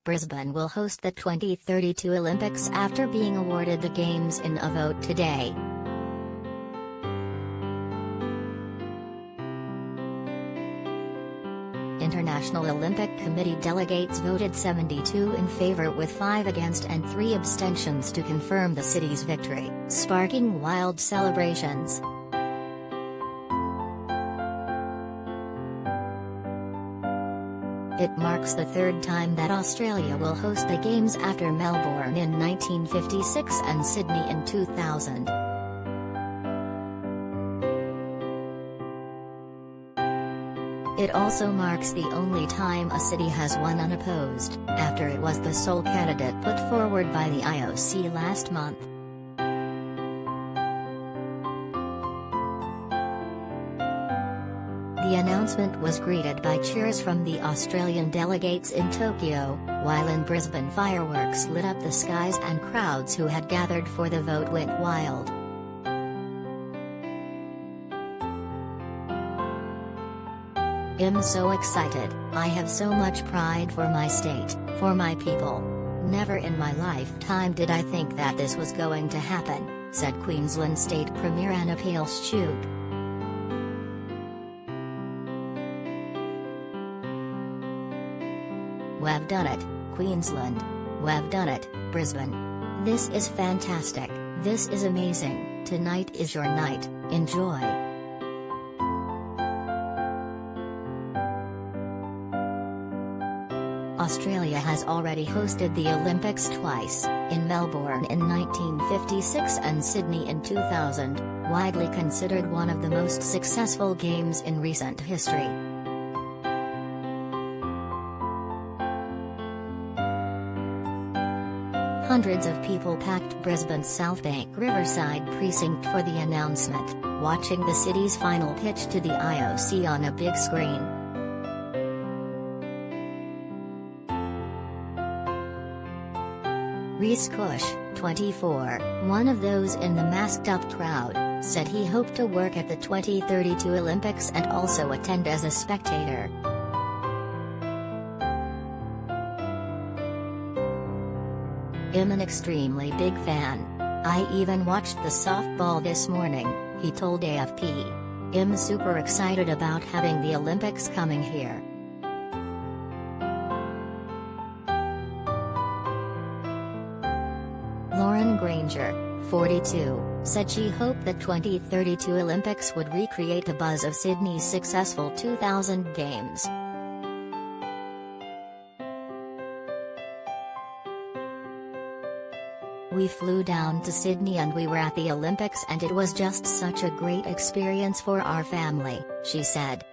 Brisbane will host the 2032 Olympics after being awarded the Games in a vote today. International Olympic Committee delegates voted 72 in favour with 5 against and 3 abstentions to confirm the city's victory, sparking wild celebrations. It marks the third time that Australia will host the Games after Melbourne in 1956 and Sydney in 2000. It also marks the only time a city has won unopposed, after it was the sole candidate put forward by the IOC last month. The announcement was greeted by cheers from the Australian delegates in Tokyo, while in Brisbane fireworks lit up the skies and crowds who had gathered for the vote went wild. I'm so excited, I have so much pride for my state, for my people. Never in my lifetime did I think that this was going to happen, said Queensland State Premier Anna Pales-Chugg. We've done it, Queensland. We've done it, Brisbane. This is fantastic, this is amazing, tonight is your night, enjoy. Australia has already hosted the Olympics twice, in Melbourne in 1956 and Sydney in 2000, widely considered one of the most successful games in recent history. Hundreds of people packed Brisbane's South Bank Riverside precinct for the announcement, watching the city's final pitch to the IOC on a big screen. Reece Cush, 24, one of those in the masked-up crowd, said he hoped to work at the 2032 Olympics and also attend as a spectator. I'm an extremely big fan. I even watched the softball this morning, he told AFP. I'm super excited about having the Olympics coming here. Lauren Granger, 42, said she hoped the 2032 Olympics would recreate the buzz of Sydney's successful 2000 Games. We flew down to Sydney and we were at the Olympics and it was just such a great experience for our family, she said.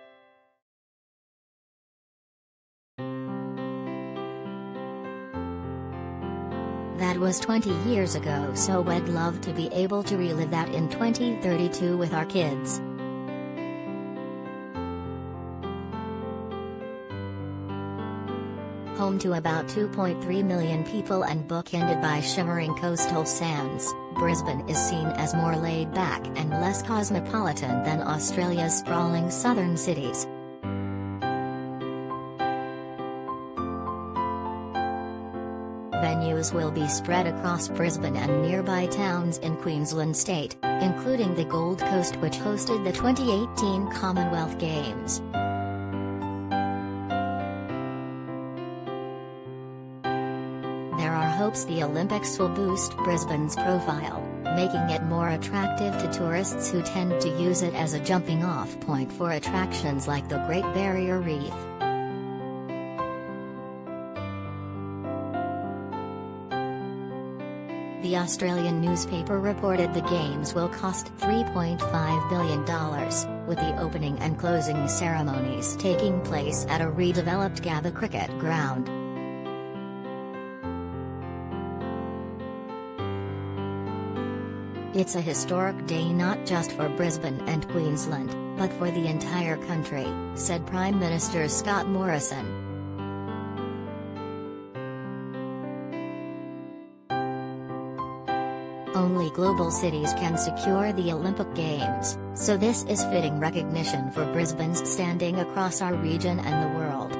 That was 20 years ago, so we'd love to be able to relive that in 2032 with our kids. Home to about 2.3 million people and bookended by shimmering coastal sands, Brisbane is seen as more laid-back and less cosmopolitan than Australia's sprawling southern cities. Venues will be spread across Brisbane and nearby towns in Queensland State, including the Gold Coast, which hosted the 2018 Commonwealth Games. There are hopes the Olympics will boost Brisbane's profile, making it more attractive to tourists who tend to use it as a jumping-off point for attractions like the Great Barrier Reef. The Australian newspaper reported the Games will cost $3.5 billion, with the opening and closing ceremonies taking place at a redeveloped Gabba cricket ground. It's a historic day not just for Brisbane and Queensland, but for the entire country, said Prime Minister Scott Morrison. Only global cities can secure the Olympic Games, so this is fitting recognition for Brisbane's standing across our region and the world.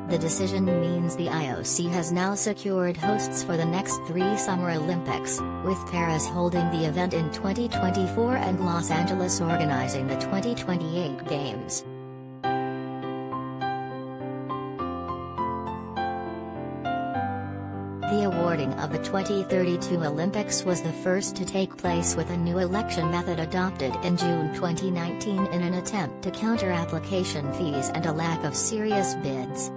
The decision means the IOC has now secured hosts for the next 3 Summer Olympics, with Paris holding the event in 2024 and Los Angeles organizing the 2028 Games. The awarding of the 2032 Olympics was the first to take place with a new election method adopted in June 2019 in an attempt to counter application fees and a lack of serious bids.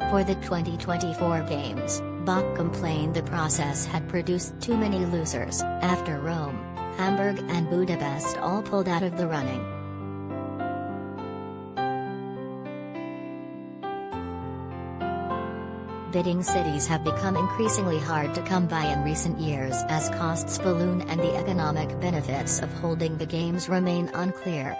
For the 2024 Games, Bach complained the process had produced too many losers, after Rome, Hamburg and Budapest all pulled out of the running. Bidding cities have become increasingly hard to come by in recent years as costs balloon and the economic benefits of holding the Games remain unclear.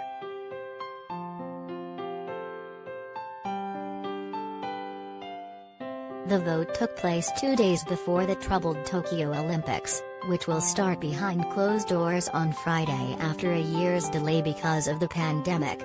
The vote took place 2 days before the troubled Tokyo Olympics, which will start behind closed doors on Friday after a year's delay because of the pandemic.